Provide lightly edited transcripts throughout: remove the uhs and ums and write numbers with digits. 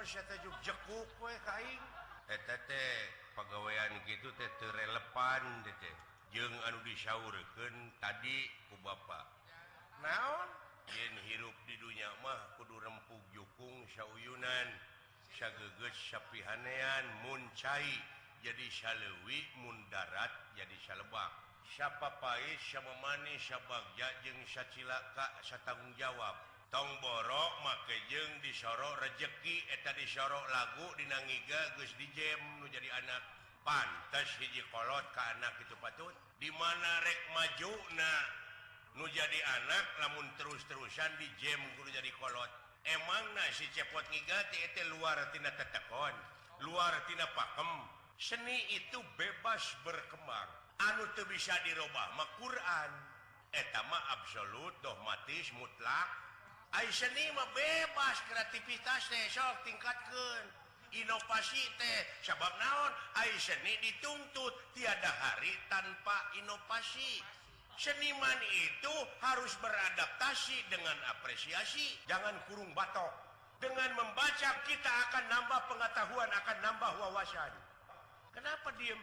jekuk kaing pegawaian gitu relevan jeung anu disyaurkeun tadi ku Bapak naon yen hirup di dunya mah kudu rempug jukung sauyunan sageges sapihanean mun cai jadi saleuwi mun darat jadi salebak siapa pais sama manis sabagja jeung sacilaka satanggung jawab tong borok make jeung disorok rejeki eta disorok lagu dina ngiga geus dijem nu jadi anak pantes hiji kolot ka anak itu patut di mana rek majuna nu jadi anak lamun terus-terusan dijem kudu jadi kolot emangna si cepot ngiga teh luar tina tetekon luar tina pakem seni itu bebas berkembang anu teu bisa dirobah mah Quran eta mah absolut dogmatis mutlak ai seni mah bebas kreativitas teh sok tingkatkeun inovasi teh sabab naon ai seni dituntut tiada hari tanpa inovasi seniman itu harus beradaptasi dengan apresiasi jangan kurung batok dengan membaca kita akan nambah pengetahuan akan nambah wawasan kenapa diem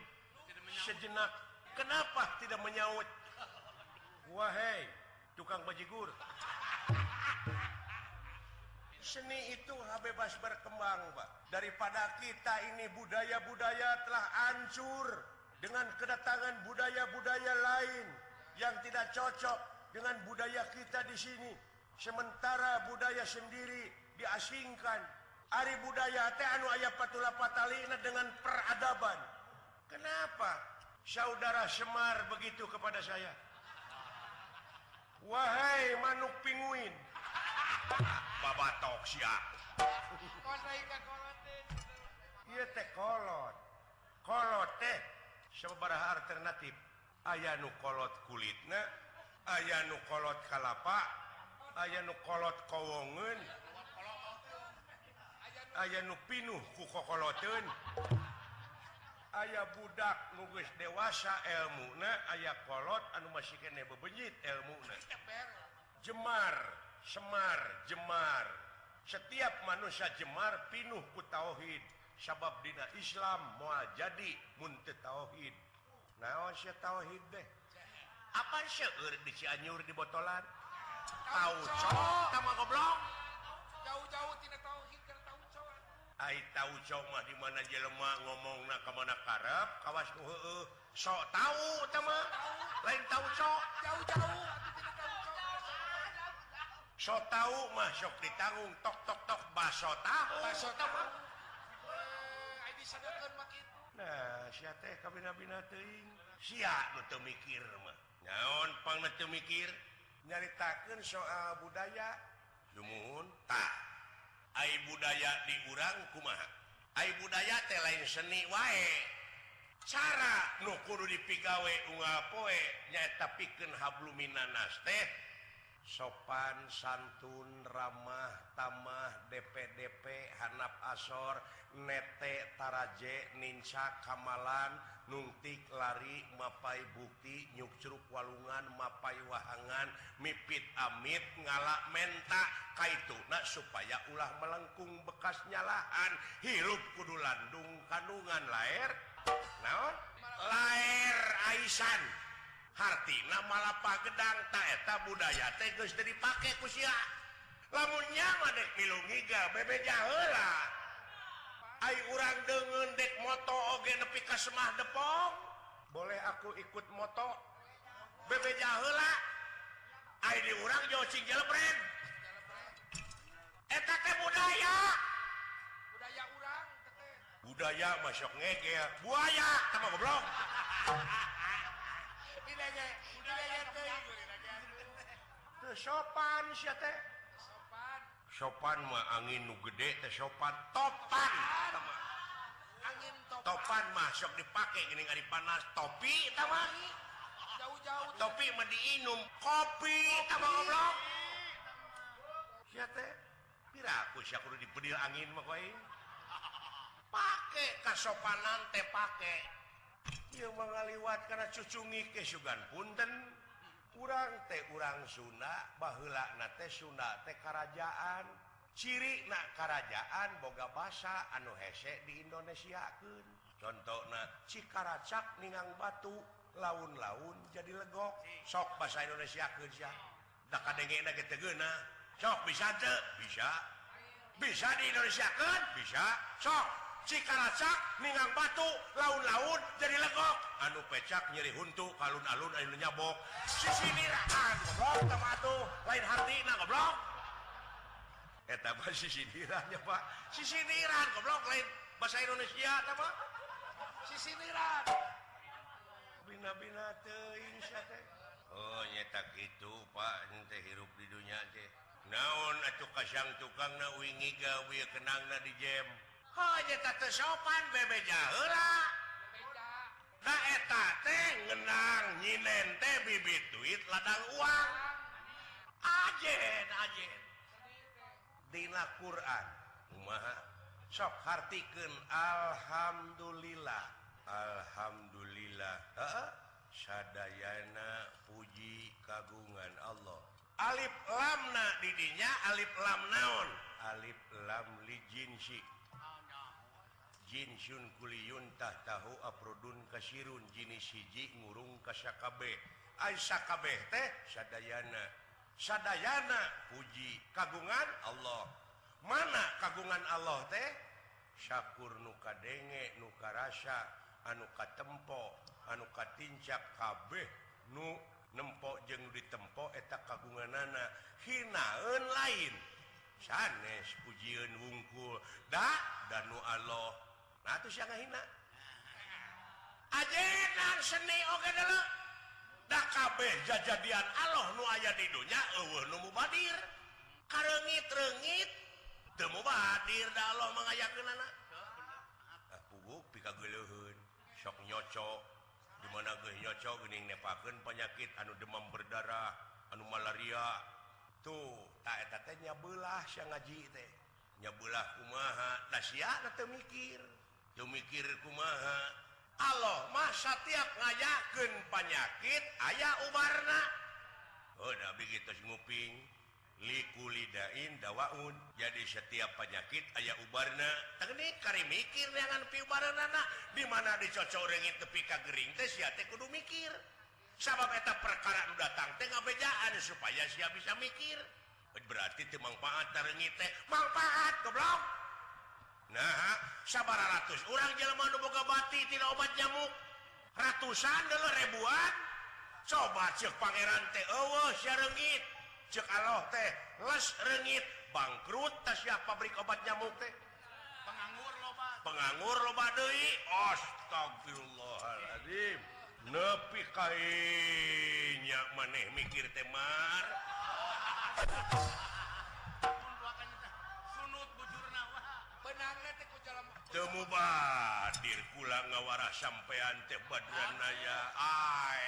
sejenak kenapa tidak menyaut wahai tukang bajigur seni itu bebas berkembang Pak daripada kita ini budaya-budaya telah hancur dengan kedatangan budaya-budaya lain yang tidak cocok dengan budaya kita di sini sementara budaya sendiri diasingkan ari budaya teh anu aya patula patalina dengan peradaban kenapa saudara Semar begitu kepada saya wahai manuk pinguin babatok sia ieu teh kolot teh sabaraha alternatif aya nu kolot kulitna aya nu kolot kalapa aya nu kolot kowongeun aya nu pinuh ku kokoloteun aya budak nu geus dewasa elmuna aya kolot anu masih kene bebenyit elmuna jemar semar jemar setiap manusia jemar pinuh ku tauhid sabab dina Islam moal jadi mun teu tauhid naon sia tauhid deh apa seueur di Cianjur di botolan tauco tama goblok jauh-jauh tina tauhid kana tauco ai tauco mah di mana jelema ngomongna ka mana karep kawas nu heueuh sok tahu tama lain tauco jauh-jauh tina tauco sok tahu mah sok ditanggung tok tok tok baso tahu ai disadekeun mah kitu nah sia teh kabina-bina teuing sia nu teu mikir mah naon pangna teu mikir nyaritakeun soal budaya dumuhun tah ai budaya di urang kumaha ai budaya teh lain seni wae cara nu kudu dipigawe unggal poe nyaeta pikeun hablum minanas teh sopan santun ramah tamah DP hanap asor nete taraje ninca kamalan nungtik lari mapai bukti nyuk curug walungan mapai wahangan mipit amit ngalak menta kaituna supaya ulah melengkung bekas nyalahan hirup kudu landung kandungan lair naon lair aisan hartina malapa gedang tak eta budaya teh geus teu dipake ku sia lamun nya mah dek milu ngiga bebeja heula ai urang deungeun dek moto oge nepi ka semah depong boleh aku ikut moto bebeja heula ai di urang jocing jelebren eta teh budaya urang teh budaya mah sok ngege buaya tama goblok sopan sia teh sopan mah angin nu gede teh sopan topan angin topan mah sok dipake geuning ari panas topi eta mah jauh-jauh topi mah diinum kopi eta mah goblok sia teh piraku sia kudu dipedil angin mah koe pake kasopanan teh pake ieu mah ngaliwat kana cucungi ke sugan punten urang teh urang Sunda baheulana teh Sunda teh karajaan ciri kerajaan boga basa anu hesek di Indonesia keun contoh Cikaracak ningang batu laun-laun jadi legok sok bahasa Indonesia kerja sok bisa bisa di Indonesia kan bisa sok Cikaracak ningang batu laun-laun jadi legok anu pecak nyeri huntu alun-alun anu nyabok sisiniraan goblok sama atuh lain hartina goblok eta mah sisinirannya Pak sisiniran goblok lain bahasa Indonesia eta mah sisiniran bina-bina teuing sia teh oh nyata kitu Pak ente hirup di dunya teh naon atuh kasang tukangna wingi gawe kenangna di jem hanya tak sopan bebeja heula da eta teh ngenang nyinen teh bibit duit ladang uang ajen dina Quran kumaha sok hartikeun alhamdulillah sadayana puji kagungan Allah alif lamna didinya alif lam naon alif lam li jinsi jinsun kuliyun tahtahu aprodun kasirun jinis hiji ngurung kasakabeh ai sakabeh teh sadayana puji kagungan Allah mana kagungan Allah teh syakur nu kadenge nu karasa anu katempo anu katincak kabeh nu nempo jeung ditempo eta kagunganana hinaeun lain sanes pujieun wungkul danu Allah nah itu siang hina ajenan seni oge deuleu da kabeh jajadian Allah nu aya di dunya eueuh nu mubadir kareungit-reungit teu mubadir da Allah mangayakeunana puguk pikageuleuheun sok nyocok di mana geus nyocok geuning nepakeun penyakit anu demam berdarah anu malaria tuh tak eta teh nyabeulah sia ngaji teh nyabeulah kumaha da sia teu mikir kumaha Allah mah satiap ngayakeun penyakit aya ubarna oh da begitu nguping likulidain dawaun jadi setiap penyakit aya ubarna teknik kari mikir neangan pi ubarna di mana dicocok reungit tepi ka gering teh sia teh kudu mikir sabab eta perkara nu datang teh ngabejaan supaya sia bisa mikir berarti teu manfaat reungit teh manfaat goblok nah sabaraha ratus urang jelema nu boga bati tina obat nyamuk ratusan deuleu ribuan coba ceuk pangeran teh eueuh sia reungit ceuk Allah teh les reungit bangkrut tah sia pabrik obat nyamuk teh penganggur loba deui astagfirullahaladzim nepi ka nya maneh mikir teh mar teu mubadir kula ngawara sampean teh badran aya ai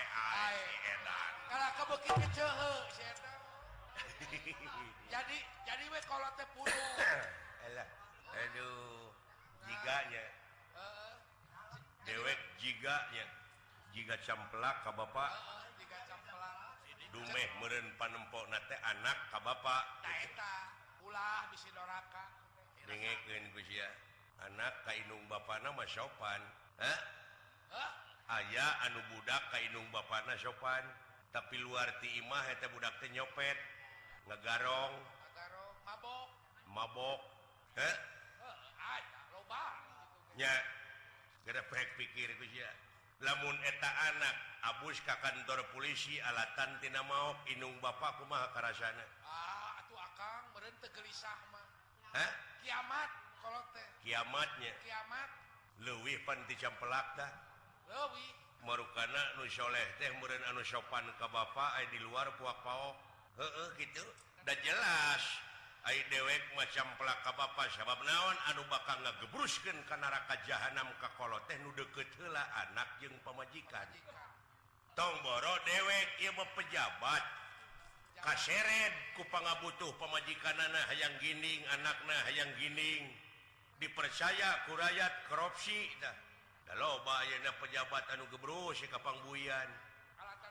edan kalau kebeukit keceuheu sia eta jadi we kalau teh puluh elah aduh jiganya dewek jiganya jiga camplak ka bapak jiga camplang dumeh meureun panempona teh anak ka bapak da eta ulah bisi doraka dengekeun ku sia anak ka indung bapana mah sopan aya anu budak ka indung bapana sopan tapi luar ti imah eta budak teh nyopet ngegarong mabok aya loba nya gara pek pikir ku sia lamun eta anak abus ka kantor polisi alatan tina maok indung bapak kumaha karasana atuh akang meureun teu gelisah mah kiamat kalau teh kiamatnya kiamat leuwih pan ti campelak dah leuwih marukana nu soleh teh meureun anu sopan ka bapa aya di luar puak paok heueuh kitu da jelas ai dewek macam pelak ka bapa sabab naon anu bakal ngagebruskeun ka neraka jahanam ka kolot teh nu deukeut heula anak jeung pamajikan tong boro dewek ieu mah pejabat kaseret ku pangabutuh pamajikanana hayang ginding anakna hayang ginding dipercaya ku rakyat korupsi dah da loba ayeuna pejabat anu gebrus ka pangbuyan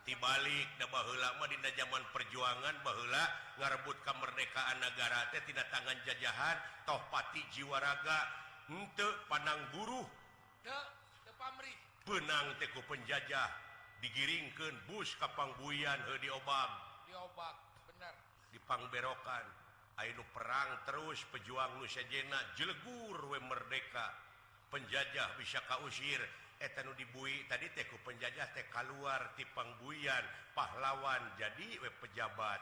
dibalik da baheula mah dina zaman perjuangan baheula ngarebut kemerdekaan negara teh tina tangan jajahan toh pati jiwa raga henteu pandang buruh teu pamrih benang teh ku penjajah digiringkeun bus ka pangbuyan di obam diobak bener di pangberokan aya nu perang terus pejuang nu sejenna jelegur we merdeka penjajah bisa kausir eta nu dibui tadi teh ku penjajah teh kaluar ti pangbuyan pahlawan jadi we pejabat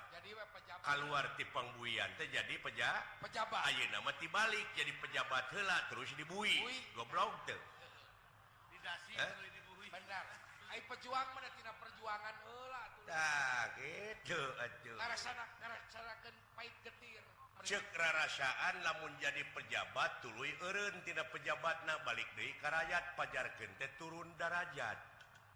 kaluar ti pangbuyan teh jadi pejabat ayeuna mah tibalik jadi pejabat heula terus dibui goblok teh didasi dibui bener ai pejuang mah tina perjuangan heula atuh tah kitu atuh ngarasanakeun pait getir cek rarasaan lamun jadi pejabat tuluy eureun tina pejabatna balik deui ka rakyat pajarkeun teh turun darajat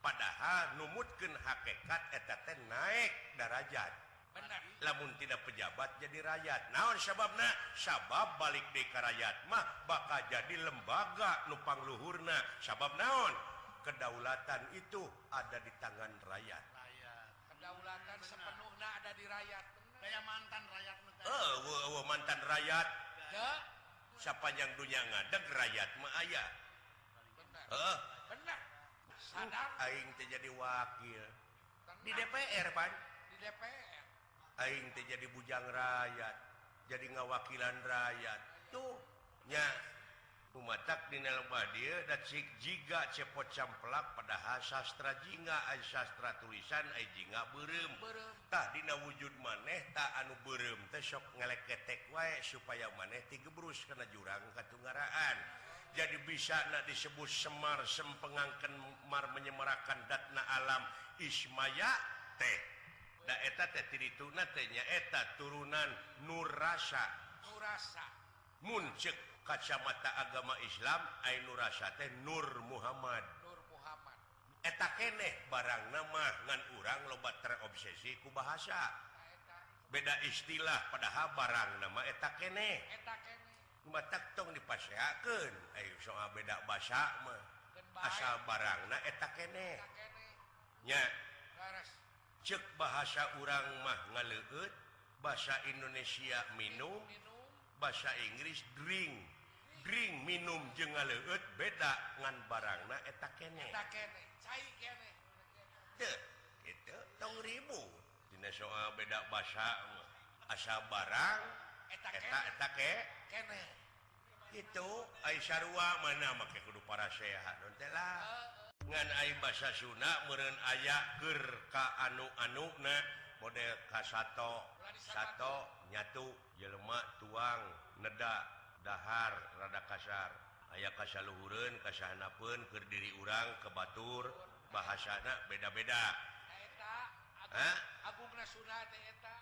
padahal numutkeun hakikat eta teh naek darajat bener lamun tidak pejabat jadi rakyat naon sababna sabab balik deui ka rakyat mah bakal jadi lembaga nu pangluhurna sabab naon kedaulatan itu ada di tangan rakyat kedaulatan sepenuhna ada di rakyat kayak mantan rakyat mantan rakyat ya sapanjang dunia ngadeg rakyat mah aya bener sadar aing teh jadi wakil di DPR pan di DPR aing teh jadi bujang rakyat jadi ngawakilan rakyat tuh nya umatak dina lembah dieu da cik jiga cepot camplak padahal sastra jingga ai sastra tulisan ai jingga beureum tah dina wujud maneh tah anu beureum teh sok ngeleketek wae supaya maneh tigebrus kana jurang katunggaraan jadi bisa na disebut semar sempengangkeun mar menyemarakan datna alam ismaya teh da eta teh tirituna teh nya eta turunan nurrasa mun ceuk kacamata agama Islam ai nurrasa teh Nur Muhammad eta keneh barangna mah ngan urang loba terobsesi ku bahasa beda istilah padahal barangna mah eta keneh matak tong dipasehakeun aya soal beda basa mah asal barangna eta keneh nya ceuk bahasa urang mah ngaleueut bahasa Indonesia minum bahasa Inggris drink minum jeung ngaleueut beda ngan barangna eta keneh cai keneh teu kitu tong ribu dina soal beda basa asal barang eta keneh kitu ai sarua mana make kudu parasehat non teh lah ngan ai basa Sunda meureun aya keur ka anu-anuna model kasato nyatu jelema tuang neda dahar rada kasar aya kasaluhureun kasahanapeun keur diri urang ke batur bahasana beda-beda eta agungna Sunda teh eta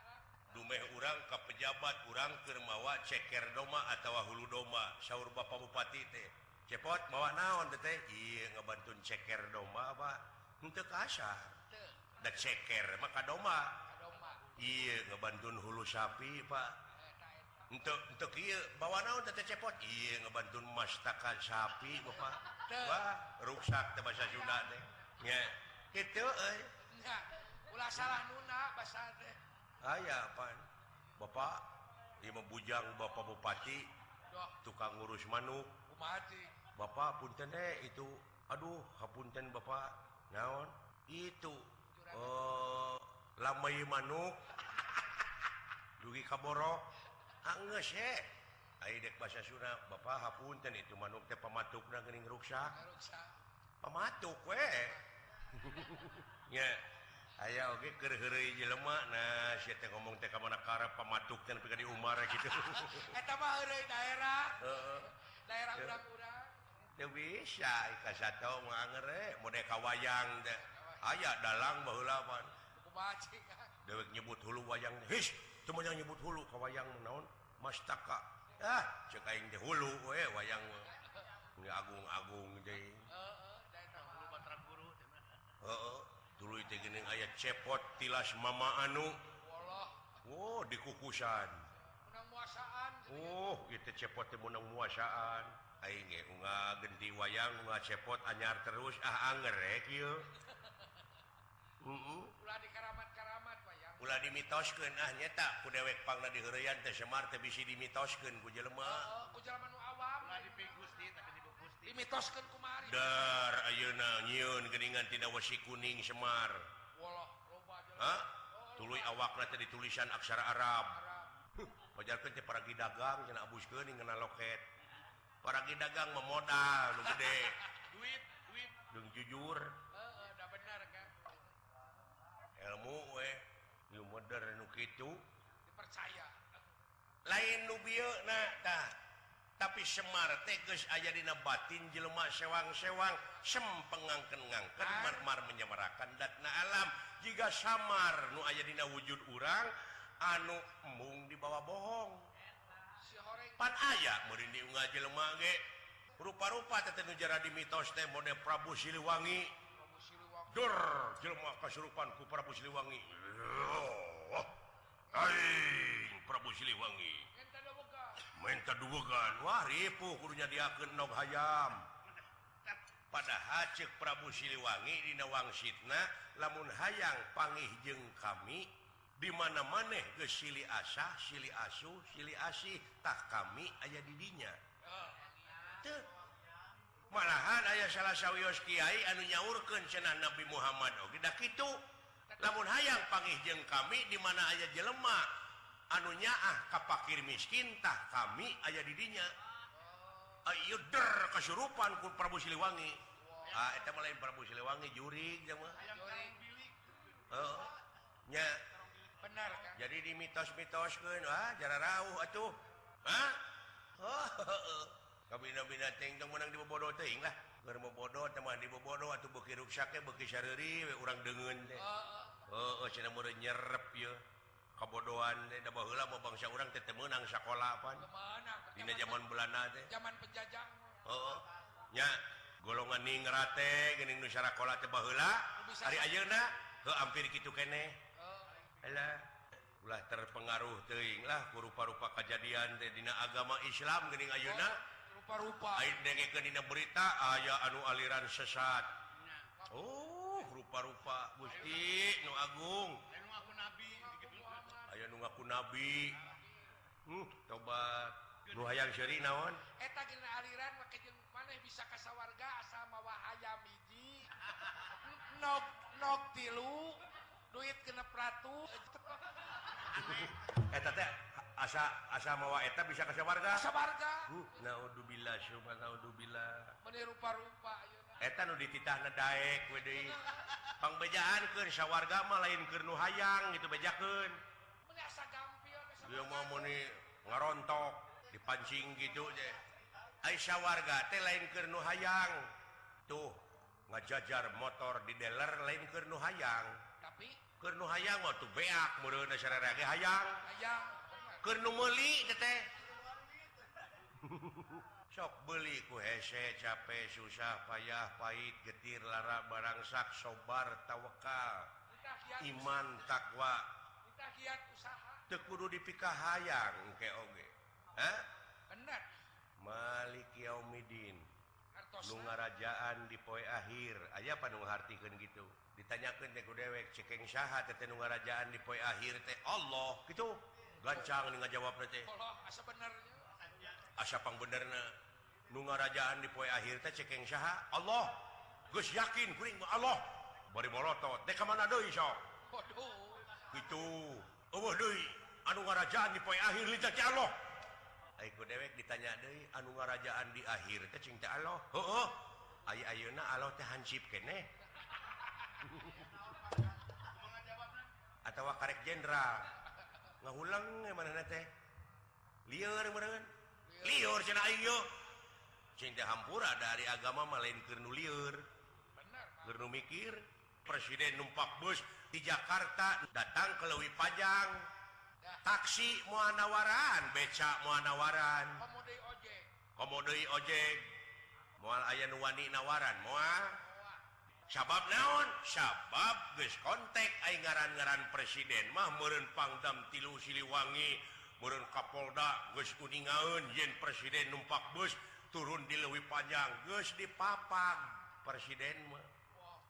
dumeh urang ka pejabat urang keur mawa ceker doma atawa hulu doma saur Bapak Bupati teh cepot mawa naon teh ieu ngabantuin ceker doma apa henteu kasar da ceker mah ka doma ieu ngabantuin hulu sapi Pak untuk ieu bawa naon teh cepot ieu ngabantuin mastakan sapi Bapak wah ruksak teh bahasa Sunda teh nya kitu euy nya ulah salah nuna basa teh aya pan Bapak ieu mah bujang Bapak Bupati tukang ngurus manuk kumaha cing Bapak punten itu aduh hapunten Bapak naon itu lamai manuk dugi kaborok anggeus ai dek bahasa Sunda Bapak hapunten itu manuk teh pamatukna geuning ruksak pamatuk we nya aya oge keur heureuy jelema nah sia teh ngomong teh ka manakara pamatuk teh nepi ka di Umar gitu eta mah heureuy daerah urang-urang teu bisa ka sato mah angere mode kawayang teh aya dalang baheula pan kumaha cing dewek nyebut hulu wayang his teu mah nyebut hulu ka wayang naon mastaka ceuk aing teh hulu we wayang mah agung-agung deui hulu batra guru heeh tuluy teh geuning aya cepot tilas mama anu wallah dikukusan menang muasaan ieu teh cepot teh menang muasaan aing ge unga genti wayang unga cepot anyar terus anger kieu Ulah di karamat-karamat Bayang. Ulah dimitoskeun nyata ku dewek pangna di heureyan teh Semar teh bisi dimitoskeun ku jelema. Ku jelema nu awam. Ulah dipi Gusti tapi dibu Gusti. Dimitoskeun kumari. Dar ayeuna nyieun geuningan tina wesi kuning Semar. Walah, loba jelema. Hah? Tuluy awakna teh ditulisan aksara Arab. Pajarkeun teh paragi dagang cenah abuskeun ninggalna loket. Paragi dagang memodal nu gede. Duit. Jeung jujur. Da bener kan. Ilmu we nu modern nu kitu Dipercaya. lain nu bieuna tah tapi Semar teh geus aya dina batin jelema sewang-sewang sempengangkeun-ngangkeun mar menyemarakan datna alam jiga samar nu aya dina wujud urang anu embung di bawah bohong Si horeng pan aya meureun diunggah jelema ge rupa-rupa teh nu jara di mitos teh model Prabu Siliwangi Prabu Siliwangi. dur jelema kasurupan ku Prabu Siliwangi aing Prabu Siliwangi Enta da boga. minta duwegan wah ripuh kudunya diakeun nog hayam padahal ceuk Prabu Siliwangi dina wangsitna lamun hayang pangih jeung kami di mana maneh geus silih asah silih asuh silih asih tah kami aya di dinya teu malahan aya salah sawios kiai anu nyaurkeun cenah Nabi Muhammad oge da kitu lamun hayang pangih jeung kami di mana aya jelema anu nyaah ka fakir miskin tah kami aya di dinya ayo der kasurupan ku Prabu Siliwangi eta mah lain Prabu Siliwangi jurig mah heeh nya Benar kan? jadi dimitos-mitoskeun jara rauh atuh kabina-bina teh tong meunang dibobodo teuing lah keur bobodo teh mah dibobodo atuh beuki ruksak teh beuki sareuri we urang deungeun teh cenah meureun nyerep ieu kabodohan teh da baheula mah bangsa urang teh teu meunang sakola pan Kemenang. dina zaman Belanda teh Zaman penjajah. heeh nya golongan ningrat teh geuning nu sakola teh baheula ari ayeuna heuh hampir kitu keneh alah ulah terpengaruh teuing lah ku rupa-rupa kajadian teh dina agama Islam geuning ayeuna Rupa-rupa. aing dengekeun dina berita aya anu aliran sesat rupa-rupa Gusti nu agung Lain nu aku nabi gitu. aya nu ngaku nabi tobat nu hayang seuri naon Eta gina aliran make jeung maneh bisa ka sawarga asal mawa hayam hiji. Nog tilu duit genep ratu. eta teh asa mawa eta bisa ka sawarga Sawarga. naudzubillah syukur naudzubillah Meni rupa-rupa ayeuna. eta nu dititahna daek we deui pangbejaankeun sawarga mah lain keur nu hayang gitu bejakeun Meni asa gampil ke dia mau meuni ngarontok dipancing gitu teh ai sawarga teh lain keur nu hayang tuh ngajajar motor di dealer lain keur nu hayang Tapi keur nu hayang mah tuh beak meureun sararea ge hayang hayang. keur nu meuli teh sok beli ku hese capek susah payah pahit getir lara barangsak sobar tawakal Kita giat iman takwa Kita giat usaha. teu kudu dipikah hayang engke oge Bener. Malik Yaumidin Hartosna. nu ngarajaan di poe akhir aya apa nu ngartikeun gitu ditanyakeun teh ku dewek cekeng saha teh nu ngarajaan di poe akhir teh Allah gitu gancang nih ngajawabna teh Allah asa benernya. asa pangbenerna nu ngarajaan di poe akhir teh cekeng saha Allah geus yakin kuring Allah bari bolotot teh ka mana deui sok Waduh. kitu eueuh deui anu ngarajaan di poe akhir li teh Allah ai ku dewek ditanya deui anu ngarajaan di akhir teh cing teh Allah heueuh ayeuna Allah teh hansip keneh atawa karek jenderal ngahulang manehna teh lieur meureun lieur cenah aing yo cing teh hampura dari agama mah lain keur nu lieur Bener. keur nu mikir presiden numpak bus di Jakarta datang ke Leuwi Pajang taksi moal nawaran beca moal nawaran Komodei ojek. komodoi ojek moal aya nu wani nawaran moal sabab naon sabab geus kontek ai ngaran-ngaran presiden mah meureun Pangdam 3 Siliwangi meureun Kapolda geus kuningaeun yen presiden numpak bus turun di Leuwi Pajang geus dipapag presiden mah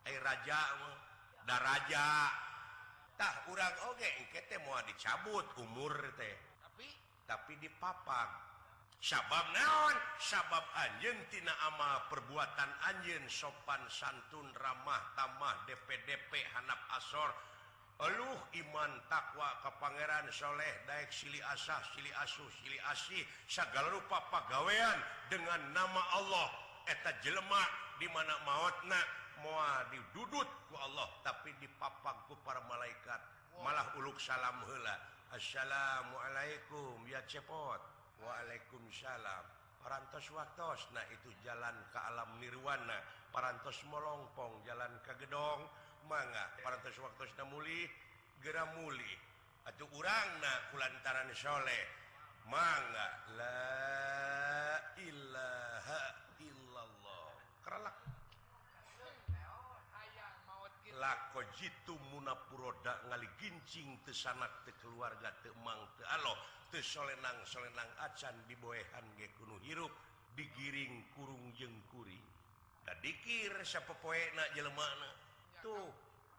ai raja mah darajatah urang oge engke teh moal dicabut umur teh tapi dipapag sabab naon sabab anjeun tina amal perbuatan anjeun sopan santun ramah tamah DP handap asor eluh iman takwa ka pangeran soleh daek sili asah sili asuh sili asih sagala rupa pagawean dengan nama Allah eta jelema di mana maotna moal didudut ku Allah tapi dipapag ku para malaikat malah uluk salam heula assalamualaikum ya cepot waalaikumsalam parantos waktos nah itu jalan ke alam nirwana parantos molongpong jalan ke gedong mangga parantos waktos na muli gera muli atuh urangna kulantaran soleh mangga la ilaha illallah keralak lako jitu munapuroda ngali gincing teu sanak teu keluarga teu mang teu aloh teu solenang acan diboehan ge kuno hirup digiring kurung jeung kuring da dikir sapopoena jelemana tuh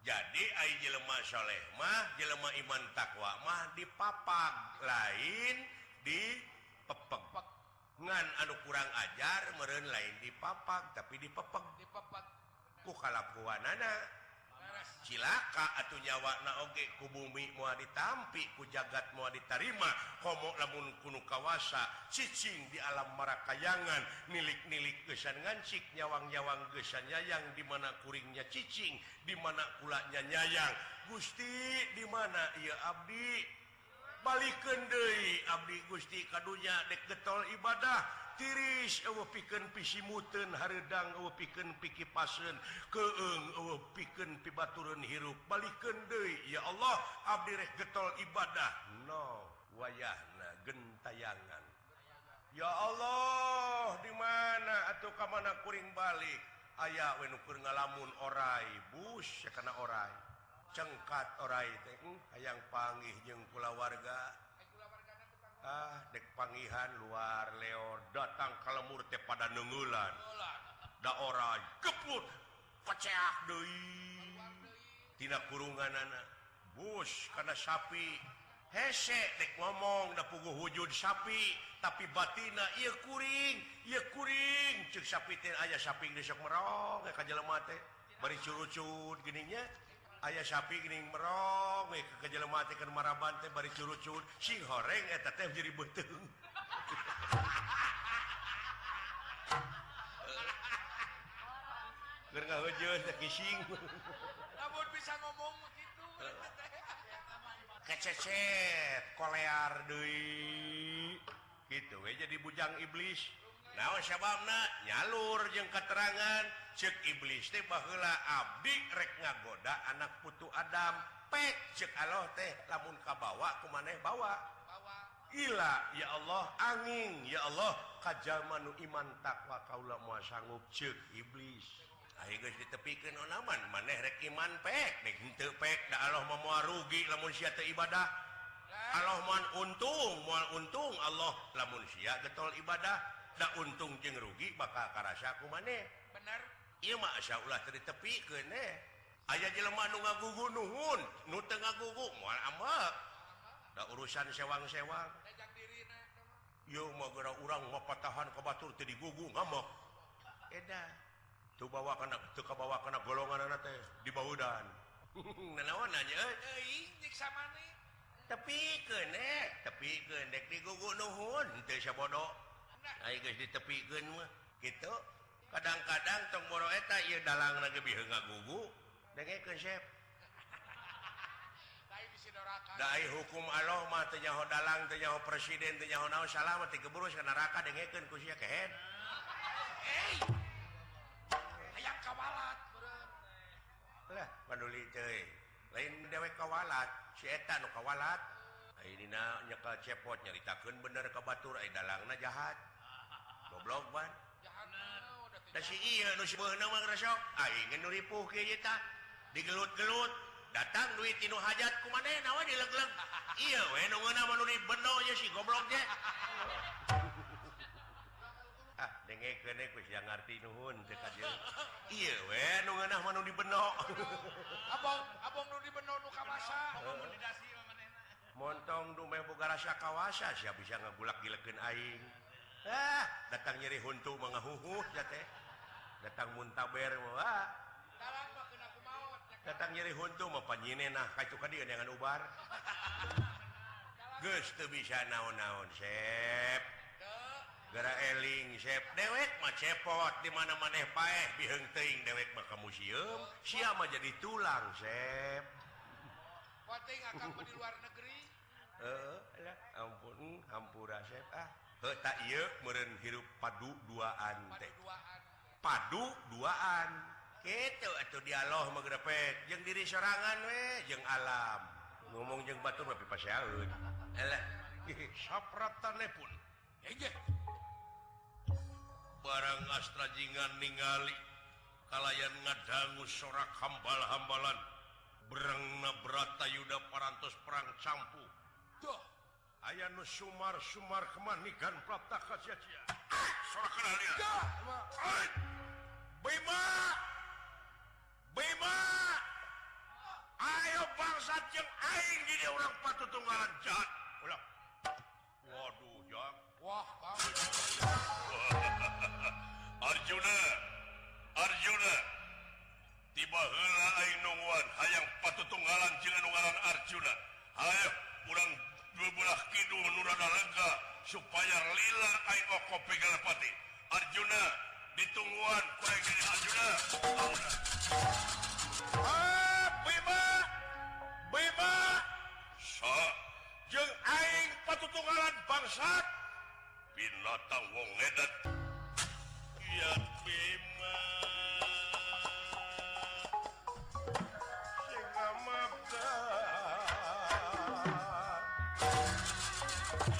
jadi ai jelema soleh mah jelema iman takwa mah dipapag lain dipepeg ngan anu kurang ajar meureun lain dipapag tapi dipepeg ku kalakuanana cilaka atuh nyawakna oge ku bumi moal ditampi ku jagat moal ditarima komo lamun kuno kawasa cicing di alam marakayangan nilik-nilik geusan ngancik nyawang-nyawang geusan nyayang di mana kuringnya cicing di mana kulanya nyayang Gusti di mana ieu abdi balikeun deui abdi Gusti kadunya dek getol ibadah tiris eueuh pikeun pisimuteun hareudang eueuh pikeun pikipaseun keung eueuh pikeun pibatureun hirup balikeun deui ya Allah abdi rek getol ibadah no wayahna gentayangan ya Allah di mana atuh ka mana kuring balik aya we nu keur ngalamun orai bus kana orai cengkat orai teh hayang panggih jeung kulawarga dek pangihan luar leo datang kalemur teh pada neungulan da orai keput peceak deui tina kurunganana bus kana sapi hese dek ngomong da puguh wujud sapi tapi batina ieu kuring ceuk sapi teh aya sapi geus sok merong ka jelema teh bari curucut geuning nya aya sapi geuning merong we ka jelema teh keur maraban teh bari curucut sing horeng eta teh jadi beuteung keur ngaheujeun teh kising lamun bisa ngomong begitu kececet kolear deui kitu we jadi bujang iblis naon sababna nyalur jeung keterangan ceuk iblis teh baheula abdi rek ngagoda anak putu Adam pek ceuk Allah teh lamun kabawa kumaneh bawa ila ya Allah angin ya Allah kajalma nu iman takwa kaula moal sanggup ceuk iblis aya geus ditepikeun onaman maneh rek iman pek nek henteu pek da Allah moal rugi lamun sia teu ibadah Allah moal untung Allah lamun sia getol ibadah da untung jeung rugi bakal karasa ku maneh bener ieu mah asyaallah teu ditepikeun aya jelema nu ngagugu nuhun nu teu ngagugu moal ambek da urusan sewang-sewang dajak dirina ieu mah geura urang mapatahan ka batur teu digugu ngamok edah teu bawa kana golonganna teh dibaudan nanaon nya euy nyiksa maneh tepikeun dek digugu nuhun teu sabodo aya geus ditepikeun mah kitu kadang-kadang tong boro eta ieu dalangna ge biheung ngagugu dengekeun sep dai bisi doraka da ai hukum Allah mah teu nyaho dalang teu nyaho presiden teu nyaho naon salah mah teu keburus ka neraka dengekeun ku sia kehead hayang kawalat beureun lah paduli teh lain dewek kawalat si eta nu kawalat ai dina nyekel cepot nyaritakeun bener ka batur ai dalangna jahat goblok ban jahat udah da si ieu nu sibeuna mah resok aing nu ripuh kieu ye tah digelut-gelut datang duit tinu hajat kumaneh nawa dileg-leg ieu we nu ngeuna mah nu dibeno ye si goblok ge ah ngerti nuhun iya we nu ngeunah mah nu dibenok abong nu dibenok nu kawasa Komunikasi sama manehna. montong nu meh boga rasa kawasa sia bisa ngagulak-gilekeun aing datang nyeri huntu mah ngahuhuh ya teh datang muntaber mah dalam mah kena kumaot datang nyeri huntu mah panyineunah kacu ka dieu dengan ubar geus teu bisa naon-naon sep gara eling sep dewek mah cepot di mana maneh paeh biheung teuing dewek mah ka museum sia mah jadi tulang sep penting akang mah di luar negeri alah ampun hampura sep heuh ieu meureun hirup padu duaan teh duaan padu duaan kitu atuh dialog mah grepet jeung diri sorangan we jeung alam ngomong jeung batur mah pipaseaeun alah sapratanepun enjeh barang astra jingan ningali kalayan ngadangu sorak hambal-hambalan berengna Bratayuda parantos perang campu tuh aya nu sumar-sumar kemanikan Praptaka sia-sia sorak kenal dia Bima Bima ayo bangsat jeung aing di dia urang patutunggalan jahat ulah waduh jak wah bang Arjuna tiba heula aing nungguan hayang patutunggalan jeung nunggalan Arjuna hayo urang dua belah kidul nu rada lega supaya lila aing okope Galapati Arjuna ditungguan kurang jadi Arjuna Bima sa jeung aing patutunggalan bangsat binatang wong edat ya Bima singa mabda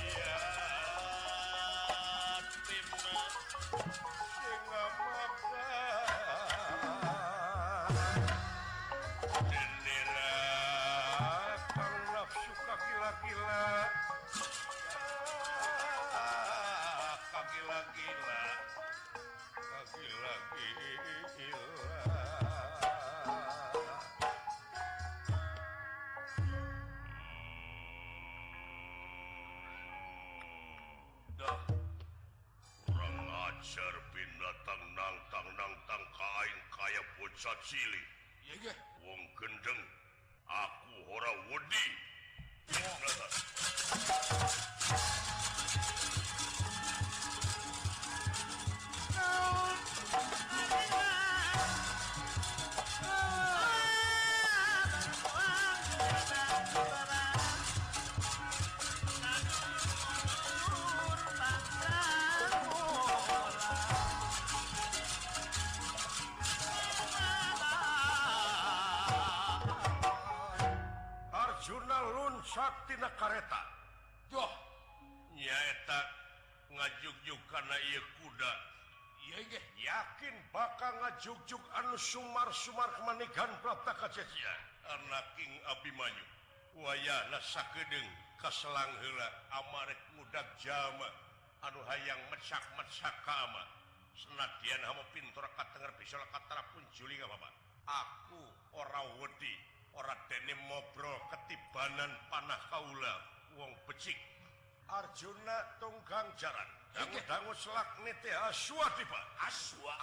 ya Bima singa mabda dendera kang nafsu kagila-gila kagila-gila dah kurang ajar binatang nangtang kain kaya bocah cilik iya ge wong gendeng aku ora wedi binatang Arjuna lunsak tina kareta joh nyaeta ngajug-jug kana ieu kuda iya ge yakin bakal ngajug-jug anu sumar-sumar kemanikan Praptaka sia-sia anak King Abimanyu wayahna sakedeung kaselang heula amarek mudag jama anu hayang mecak-mecak ka ama senadyan hama pintur katenger bisa katarapun juling apa aku ora wedi ora dene mobrol ketibanan panah kaula wong becik Arjuna tunggang jaran dangu selak nite aswa tiba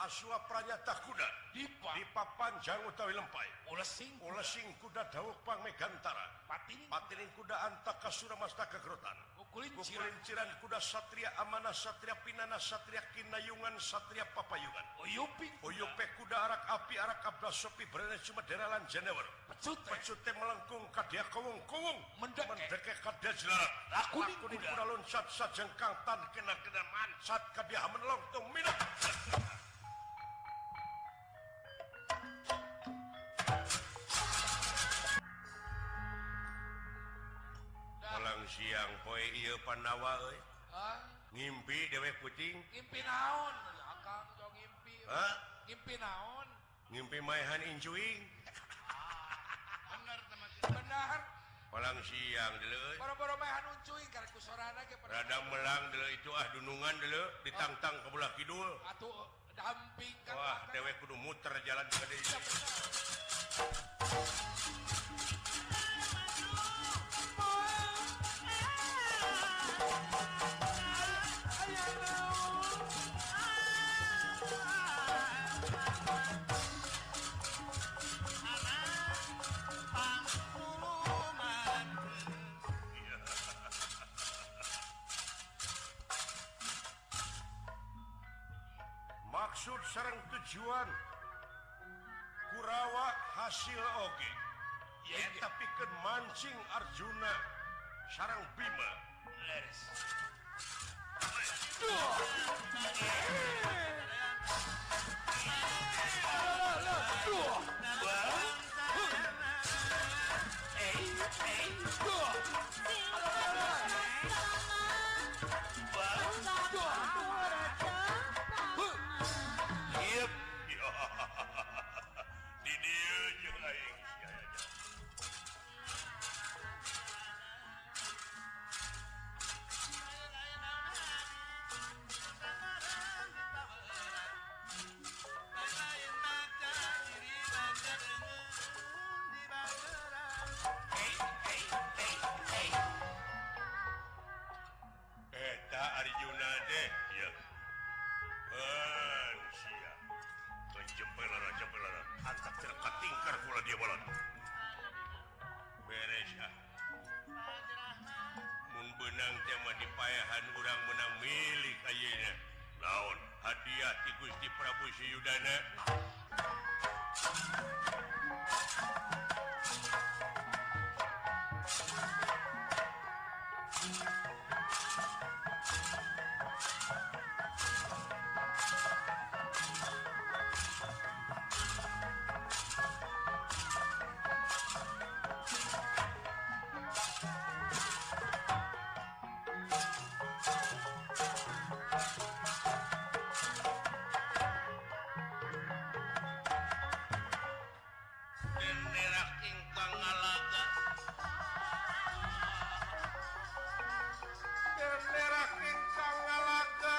aswa pranyata kuda dipa panjang utawi lempai ulesing kuda dawuk pang megantara patining kuda antaka suramastaka kegrotan kukulinciran kuda satria amanah satria pinana satria kinayungan satria papayungan uyupe kuda arak api arak abdas sopi berene cuma deralan jenewer pecute melengkung kadia kowong mendeke kadia jelarat lakuning kuda loncat sajengkang tan kena mansat kadia menelongtung minum Malang siang poe ieu Pandawa euy. Ngimpi dewek kucing. Ngimpi naon? Akang jong ngimpi. Ngimpi naon? Ngimpi maehan incuing. Bener teman. Benar. Malang siang dulu. Boro-boro mah uncuing karek ku sorana ge pada. Rada melang dulu itu dunungan dulu ditangtang ke belah kidul. Atuh damping kan. Wah, dewek kudu muter jalan ke deui. Iya, bener. Maksud sareng tujuan Kurawa hasil oge eta pikeun mancing Arjuna sareng Bima Leres. di dieu jeung aing sia. Eta Arjuna deh ya. Sia. Jempelara. Angkat cerkat tingkar kula dia balon. Beres ya. Mun beunang teh mah dipayahan urang menang milik ayeuna. Naon? Hadiah ti Gusti Prabu Siyudana. Denderak ingkang ngalaga. Denderak ingkang ngalaga.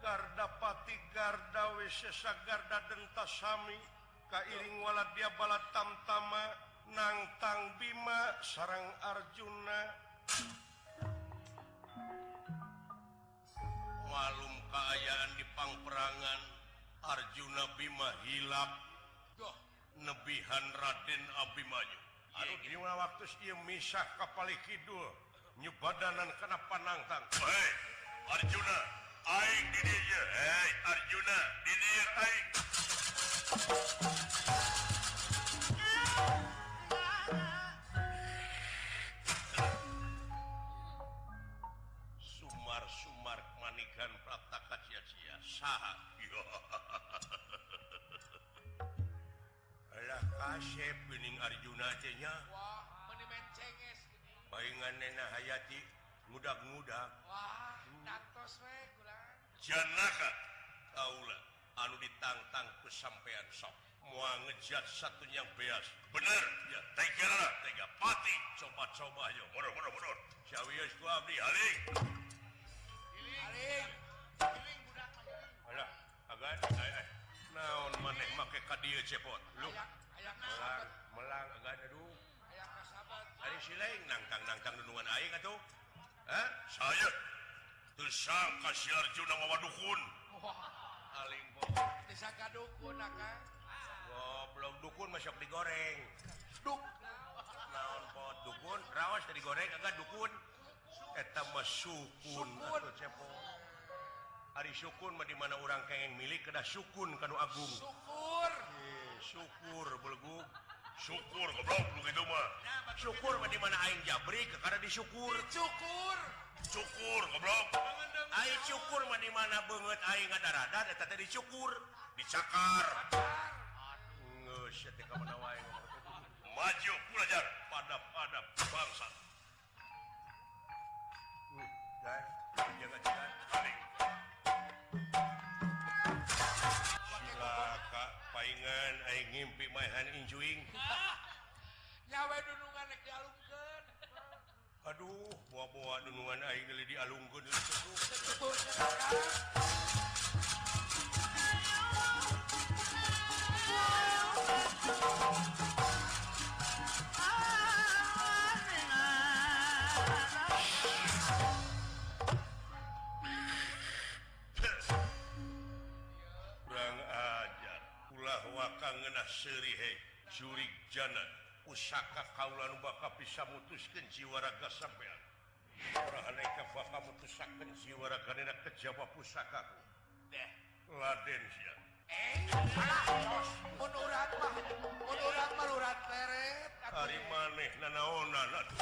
Gardapati Garda Wisesa Garda Dentasami kairing walad dia bala tamtama nangtang Bima sareng Arjuna. Malum kaayaan di pangperangan Arjuna Bima hilap Duh, nebihan Raden Abimanyu. Anu dina waktu ieu misah ka Palikidul nyubadanan kana panangtang. Hei Arjuna, aing di dieu. Hei Arjuna, di dieu aing. Sumar manikan prataka sia-sia saha. Alah kasep geuning Arjuna teh nya. wah, meuni mencenges gini. Bainganna hayati ngudag-ngudag. Wah, dantos we kulang. Janaka kaula anu ditangtang ku sampean sok moal ngejat satunya beas. Bener ya, tega pati coba-coba aja. Mundur. Sawios ku abdi haling. Aling. Alah, agan naon maneh make ka dieu cepot. Lu Ayak kasabat. melang agan aduh. Ayak kasabat. Ari sileung nangtang nunungan aing atuh. Hah? Saya teu sangka si Arjuna mawa dukun. Wah, Aling desa kadukun akang. goblok dukun masuk digoreng. Duk. Naon pot dukun raos teh digoreng kagak dukun. Eta mah sukun atuh cepot. Ari sukun mah di mana urang kengeng milik kedah sukun kanu agung. Syukur. Syukur belgug. Syukur goblok lu kitu mah. Syukur mah di mana aing jabrik kakara disyukur. Cukur. Syukur goblok. Aing syukur mah di mana beungeut aing ngadarada eta teh dicukur, dicakar. Geus teh ka mana wae ngomong. Maju belajar pada bangsa. Guys, jangan paling. Silaka paingan aing ngimpi maehan injuing. Nyawa dunungan nek dialungkeun. Aduh, buah-buah dunungan aing geuli dialungkeun. Betul Kang. Kurang ajar. Ulah wakang ngeunah seuri he. Jurig jana. Pusaka kaula nu bakal bisa mutuskeun jiwa raga sampean. Rahaneka bakal mutusakeun jiwa raganena kejaba pusakaku. Deh. Laden sia. Mun urang mah urat leret. Ari maneh nanaonan atuh.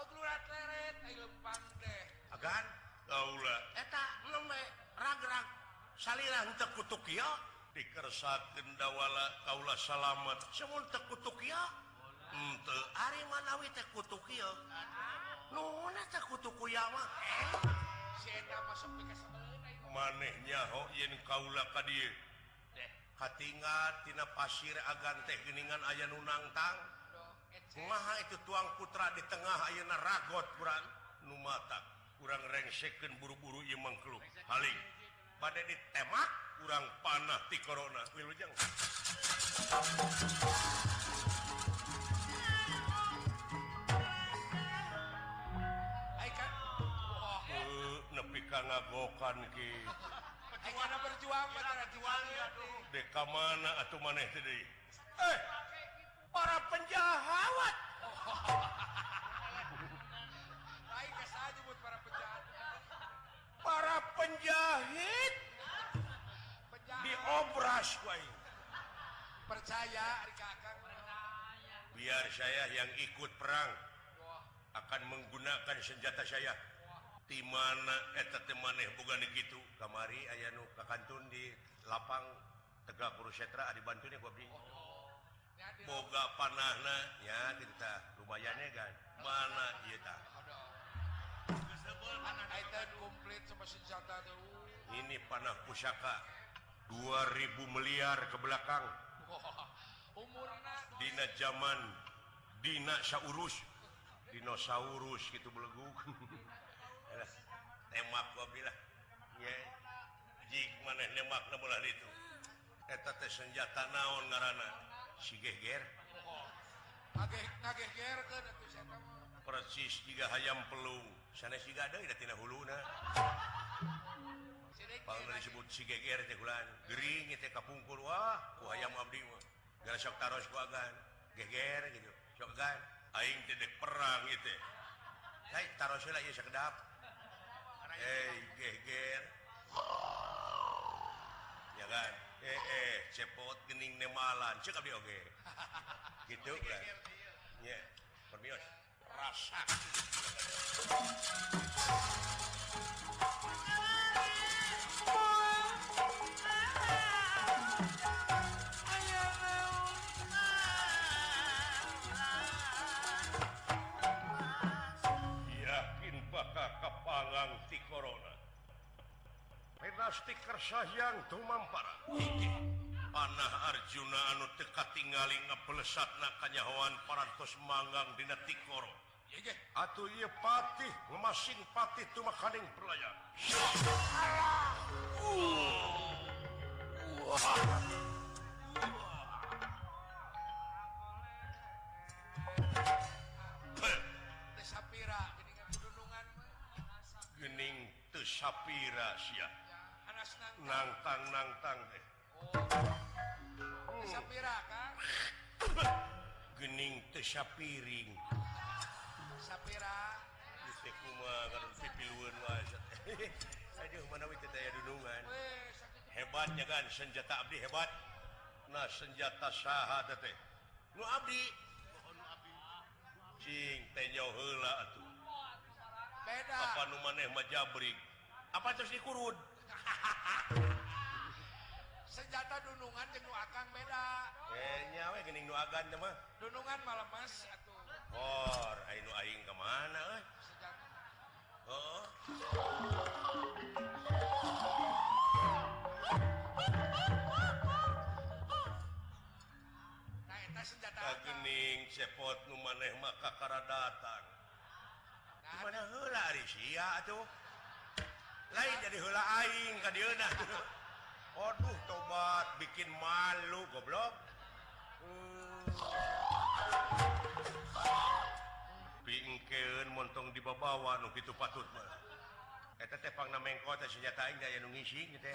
Urat leret ai lempang teh. Agan kaula Eta lembe rag-rag salira henteu kutuk kieu. dikersakeun dawala kaula salamet. Semun teu kutuk kieu. Henteu Ari manawi teh kutuk kieu. Nuhun teh kutuk kuya mah. Si eta masuk ke sabeun ai. maneh nyaho yen kaula ka dieu. Deh. Katingat tina pasir agan teh geuningan aya nu nangtang. Kumaha itu tuang putra di tengah ayeuna ragot kurang nu matak. Kurang rengsekeun buru-buru ieu mangkluk. Haling. Bade ditemak kurang panah ti corona. Wilujeng. Ai kan. Wah. Nepi ka ngagokan ki. Ai kana berjuang mah juang ya tuh. Dek ka mana atuh maneh teh deui? Para penjahawat. Ai kasaja buat para penjahat. Para penjahit Penjahat. diobras wae. Percaya ari Kakang. Biar saya yang ikut perang Wah. akan menggunakan senjata saya. Di mana eta teh maneh boga kitu. Kamari aya nu kakantun di lapang Tegak Kurusetra dibantunya ku abdi. Ya di Boga panahna nya kitu tah lumayan kan. Mana ieu tah? Ai teh komplit sama senjata tuh. Ini panah pusaka 2000 miliar ke belakang. Wah. Umurna Dina zaman dinosaurus gitu beleguk. Elah, tembak gua bilang nya jig maneh nembakna bola ditu eta teh senjata naon ngaranna si geger ngagegerkeun atuh saya mah. persis jiga hayam pelung sanes siga deui da tina huluna Sidik paling disebut si geger teh kulan gering teh kapungkur wah ku hayam abdi mah gara sok taros ku agan geger gitu sok agan aing teh dek perang ieu teh hai taros heula ieu sakedap geger ya kan cepot gening nemalan cek abdi oge gitu kan nya permios rasa yakin bakal kapangang ti corona penasti kersayang tumampara panah Arjuna anu teu katingali ngapelesatna kanyahoan parantos manggang dina tikoro Ye ge. atuh ieu patih ngemasing patih tu makaning perlayar Teh sapira geuningan pedunungan mah. gening teu sapira sia Ya, anasna. nangtang teh Oh. Teh sapira Kang. gening teu sapiring Sapira. teh kumaha karun pipilueun wae aduh manawi teh aya dunungan Weh, sakit. hebatnya kan senjata abdi hebat nah senjata saha teh nu abdi cing teh nyaho heula atuh Beda. apa nu maneh mah jabrik apa terus dikurud Senjata dunungan jeung nu akang beda. nyawe geuning nu agan teh mah Dunungan malam Mas atuh. Ainu aing kemana Sejak Oh nah eta senjata kagening cepot nu maneh maka kara datang Nah, mana heula ari sia atuh lain jadi heula aing ka dieuna aduh tobat bikin malu goblok pingkeun montong dibabawa nu kitu patut mah eta teh pangna mengko teh senjata aing daya nu ngising teh